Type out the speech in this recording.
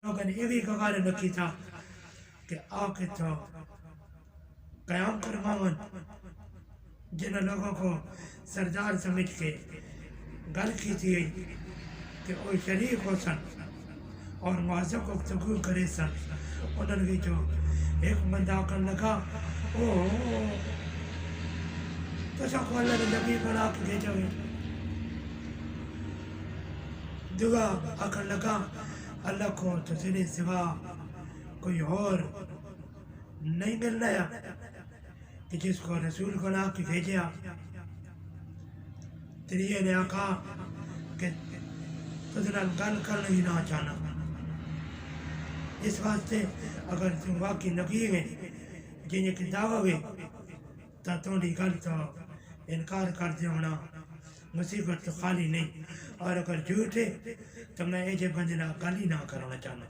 لوگوں نے یہ بھی گوار رکھی تھا کہ آ کے تو قیام کرواون، جن لوگوں کو سردار سمجھ کے گل کی تھی کہ وہ شریک ہو سن اور مہذب گفتگو کرے سن، انہوں نے جو ایک بندہ آکن لگا او تو سا کو اللہ نے نبی بنا کے بھیجا ہوئے، دعا آکن لگا اللہ کو تو تیرے سوا کوئی اور نہیں مل رہا کہ جس کو رسول بنا کے بھیجا۔ تیریے نے آقا کہ تجھ نال گل کرنا ہی نہ چاہنا، اس واسطے اگر تم واقعی نبی ہے جنہیں کی دعویٰ ہوئے تو تمہاری گل تو انکار کر دے ہونا، مصیبت تو خالی نہیں، اور اگر جھوٹ ہے تو میں ایجے بندے نال گل ہی نہ کرنا چاہنا۔